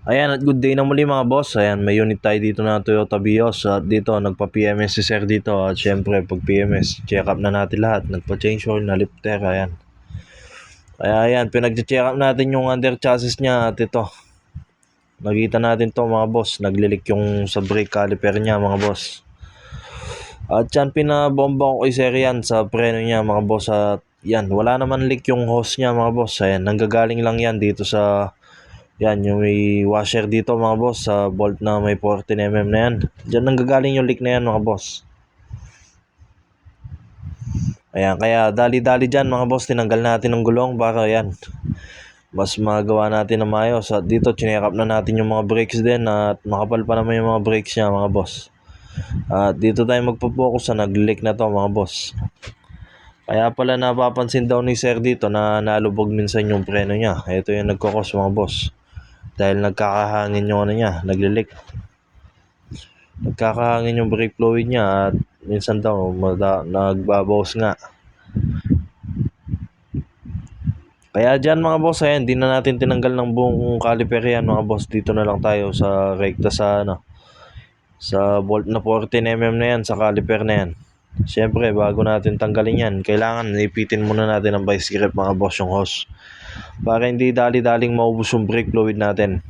Ayan at good day na muli mga boss. Ayan, may unit tayo dito na Toyota Vios at dito nagpa-PMS si sir dito at syempre pag PMS check up na natin lahat, nagpa-change oil na lifter. Ayan. Kaya ayan, pinag-check up natin yung under chassis niya at ito. Nakita natin to mga boss, naglilik yung sa brake caliper niya mga boss. At yan pinabomba ko kay sir yan sa preno niya mga boss at yan, wala naman leak yung hose niya mga boss. Ayan, nanggagaling lang yan dito sa yan, yung may washer dito mga boss sa bolt na may 14mm na yan. Diyan nanggagaling yung leak na yan mga boss. Ayan, kaya dali-dali dyan mga boss, tinanggal natin ng gulong para yan. Mas magawa natin na maayos. At dito, chineck up na natin yung mga brakes din at makapal pa naman yung mga brakes niya mga boss. At dito tayo magpo-focus sa nag-leak na to mga boss. Kaya pala napapansin daw ni sir dito na nalubog minsan yung preno niya. Ito yung nagkakos mga boss. Dahil nagkakahangin yung ano niya, naglilik. Nagkakahangin yung brake fluid niya at minsan daw nagbabawas nga. Kaya dyan mga boss, ayan, di na natin tinanggal ng buong caliper yan mga boss. Dito na lang tayo sa rekta sa sa bolt na 14mm na yan, sa caliper na yan. Siyempre, bago natin tanggalin yan, kailangan ipitin muna natin ang vice grip mga boss yung hose. Para hindi dali-daling maubos yung brake fluid natin.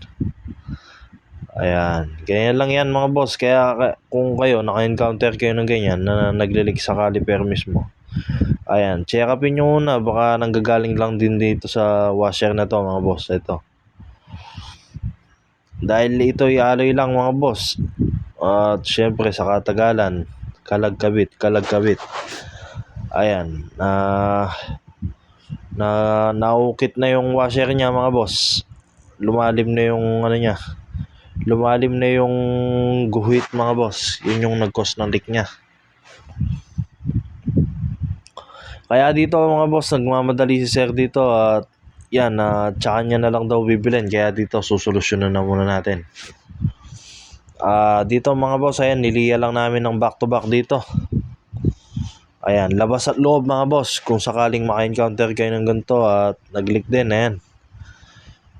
Ayan, ganyan lang yan mga boss. Kaya kung kayo naka-encounter kayo ng ganyan na naglilik sa caliper mismo, ayan, check upin nyo muna. Baka nanggagaling lang din dito sa washer na to mga boss. Ito, dahil ito alloy lang mga boss. At syempre sa katagalan, kalag-kabit. Ayan, naukit na yung washer niya mga boss. Lumalim na yung ano niya. Lumalim na yung guhit mga boss. Yun yung nag-cause ng leak niya. Kaya dito mga boss, nagmamadali si sir dito at yan, tsaka niya na lang daw bibilin. Kaya dito susolusyonan na muna natin. Dito mga boss, ayan, niliya lang namin ng back to back dito. Ayan, labas at loob mga boss. Kung sakaling maka-encounter kayo ng ganito at nag-leak din, ayan.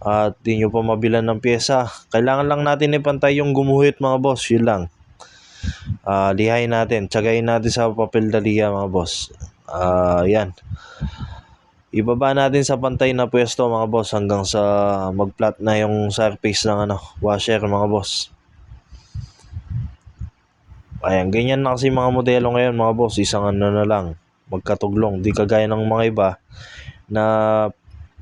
At di nyo pa mabilan ng pyesa, kailangan lang natin ipantay yung gumuhit mga boss. Yun lang. Lihain natin, tsagayin natin sa papel daliya mga boss. Yan. Ibaba natin sa pantay na pwesto mga boss hanggang sa mag-flat na yung surface ng washer mga boss. Ayan, ganyan na kasi mga modelo ngayon mga boss, isang na lang, magkatuglong. Di kagaya ng mga iba na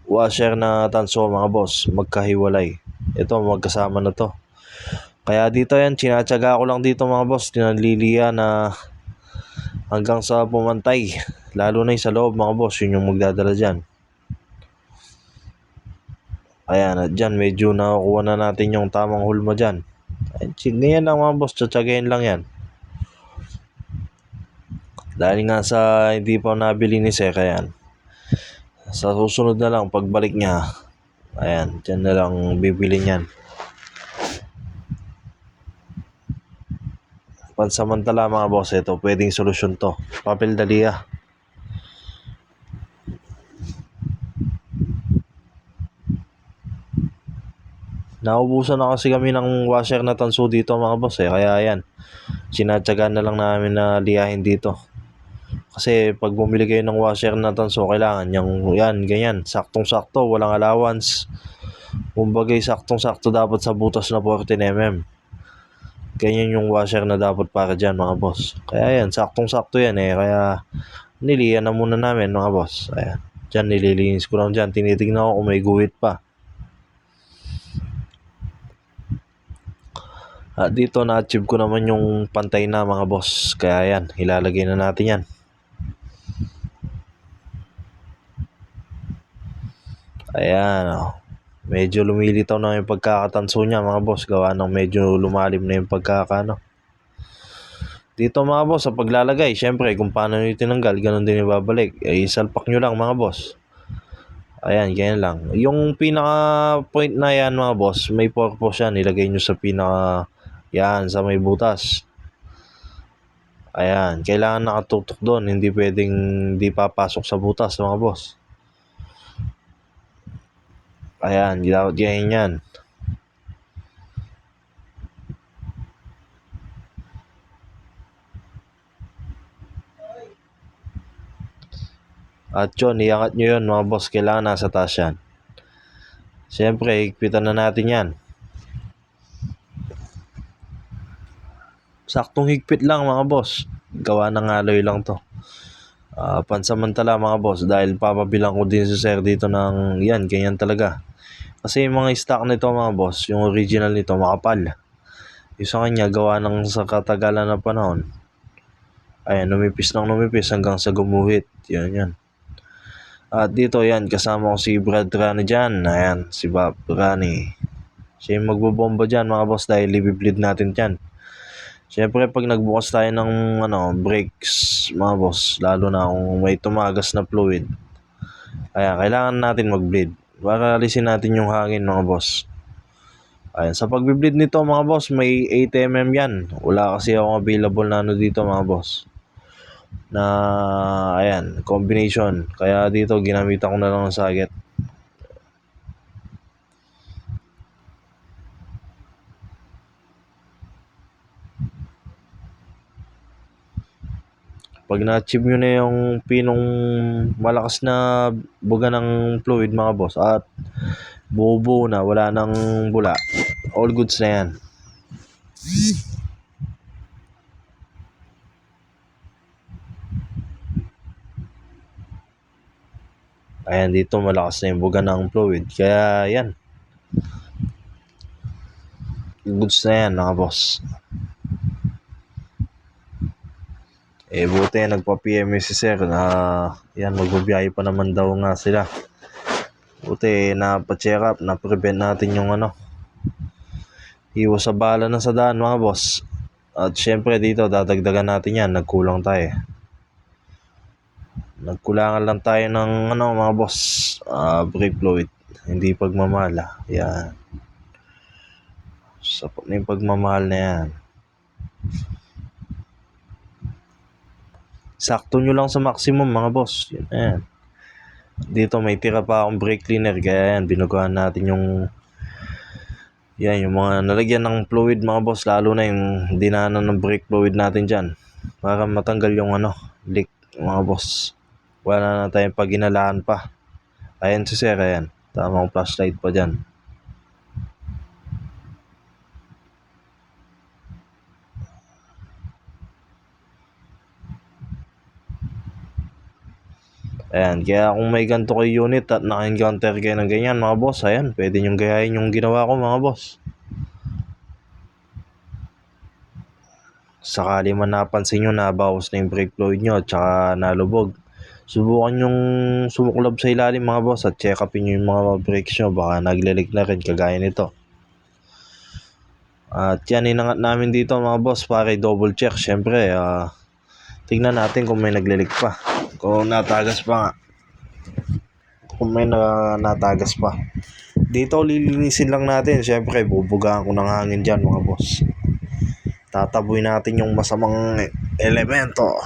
washer na tanso mga boss, magkahiwalay. Ito, magkasama na to. Kaya dito yan, sinatsaga ko lang dito mga boss, tinaliliya na hanggang sa pumantay. Lalo na yung sa loob mga boss, yun yung magdadala dyan. Ayan, at dyan medyo nakukuha na natin yung tamang hulma dyan. Ganyan lang mga boss, tsatsagayin lang yan. Dahil nga sa hindi pa nabili ni sir, ayan, sa susunod na lang pagbalik niya, ayan, dyan na lang bibili niyan. Pansamantala mga boss, ito pwedeng solusyon to, papel daliya. Naubusan na kasi kami ng washer na tanso dito mga boss kaya ayan, sinatsagaan na lang namin na liyahin dito. Kasi pag bumili kayo ng washer na tanso, kailangan yung yan, ganyan, saktong-sakto, walang allowance. Kumbaga saktong-sakto dapat sa butas na 14mm. Ganyan yung washer na dapat para dyan mga boss. Kaya yan, saktong-sakto yan kaya niliyan na muna namin mga boss. Ayan, dyan nililinis ko lang dyan, tinitignan ko kung may guhit pa. At dito na-achieve ko naman yung pantay na mga boss. Kaya yan, ilalagay na natin yan. Ayan, medyo lumilitaw na yung pagkakatanso niya mga boss. Gawa ng medyo lumalim na yung pagkakano. Dito mga boss, sa paglalagay, syempre kung paano nyo tinanggal, ganun din ibabalik. Isalpak nyo lang mga boss. Ayan, ganyan lang. Yung pinaka point na yan mga boss, may purpose yan. Ilagay nyo sa pinaka, yan, sa may butas. Ayan, kailangan nakatutok doon. Hindi pwedeng di papasok sa butas mga boss. Ayan, dapat ganyan yan. At yun, iangat nyo yun mga boss, kailangan nasa taas yan. Siyempre, higpitan na natin yan. Saktong higpit lang mga boss, gawa ng alloy lang to. Pansamantala mga boss, dahil papabilang ko din si sir dito ng yan, ganyan talaga. Kasi yung mga stock nito mga boss, yung original nito makapal. Yung sa kanya, gawa ng sa katagalan ng panahon, ayan, numipis hanggang sa gumuhit. Yan. At dito yan, kasama ko si Brad Rani dyan. Ayan, si Bob Rani. Siya yung magbobomba dyan mga boss, dahil i-bleed natin dyan. Siyempre pag nagbukas tayo ng brakes mga boss, lalo na kung may tumagas na fluid, ayan, kailangan natin mag-bleed para alisin natin yung hangin mga boss. Ayan, sa pagbe-bleed nito mga boss, may 8mm yan. Wala kasi akong available na dito mga boss, na ayan, combination. Kaya dito ginamitan ko na lang ng socket. Pag na-achieve nyo na yung pinong malakas na buga ng fluid mga boss, at buo na, wala nang bula, all goods na yan. Ayan, dito malakas na yung buga ng fluid, kaya yan, goods na yan mga boss. Buti nagpa-PMS si sir na yan, magbabiyahe pa naman daw nga sila. Buti na-check up, na-prevent natin yung iwas sa bala na sa daan mga boss. At syempre dito dadagdagan natin yan, nagkulang tayo. Nagkulangan lang tayo ng mga boss, brake fluid, hindi pagmamahal. Yan, sapat na yung pagmamahal na yan. Sakto nyo lang sa maximum mga boss. Yan. Dito may tira pa akong brake cleaner, kaya yan, binugahan natin yung mga nalagyan ng fluid mga boss, lalo na yung dinanan ng brake fluid natin dyan, para matanggal yung leak mga boss. Wala na tayong pag-inalaan pa. Ayan si sir, ayan, tamang flashlight pa dyan. Ayan, kaya kung may ganito kayo unit at naka-encounter kayo ng ganyan mga boss, ayan, pwede nyong gayahin yung ginawa ko mga boss. Sakali man napansin nyo na bawas na yung brake fluid nyo at saka nalubog, subukan yung sumuklab sa ilalim mga boss, at check upin nyo yung mga brakes nyo, baka nagle-leak na rin kagaya nito. At yan, inangat namin dito mga boss para double check. Syempre, tignan natin kung may nagle-leak pa, kung natagas pa nga, kung may natagas pa. Dito lilinisin lang natin. Syempre bubugaan ko ng hangin dyan mga boss, tataboy natin yung masamang elemento.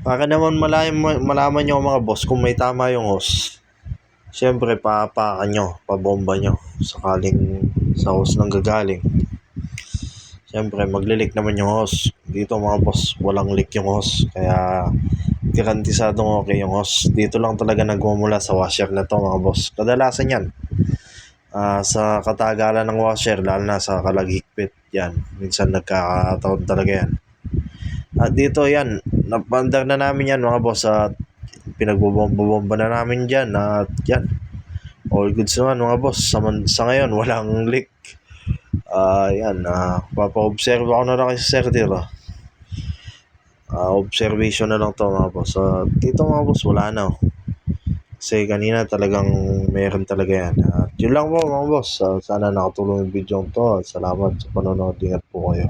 Para naman malaman nyo mga boss kung may tama yung hose, syempre papakan nyo, pabomba nyo sakaling sa hose nang gagaling. Syempre magle-leak naman yung hose. Dito mga boss, walang leak yung hose, kaya garantisadong okay yung hose. Dito lang talaga nagmumula sa washer na to mga boss. Kadalasan yan, sa katagalan ng washer, lalo na sa kalaghigpit, yan, minsan nagkakataon talaga yan. At dito yan, napandar na namin yan mga boss, at pinagbobomba na namin dyan. At yan, all goods naman mga boss. Sa ngayon walang leak. Yan, papa-observe ako na lang kay Sir dito. Observation na lang to mga boss. Dito mga boss wala na. Kasi kanina talagang meron talaga yan. Yun lang po mga boss. Sana nakatulong yung video to. Salamat sa panonood. Ingat po kayo.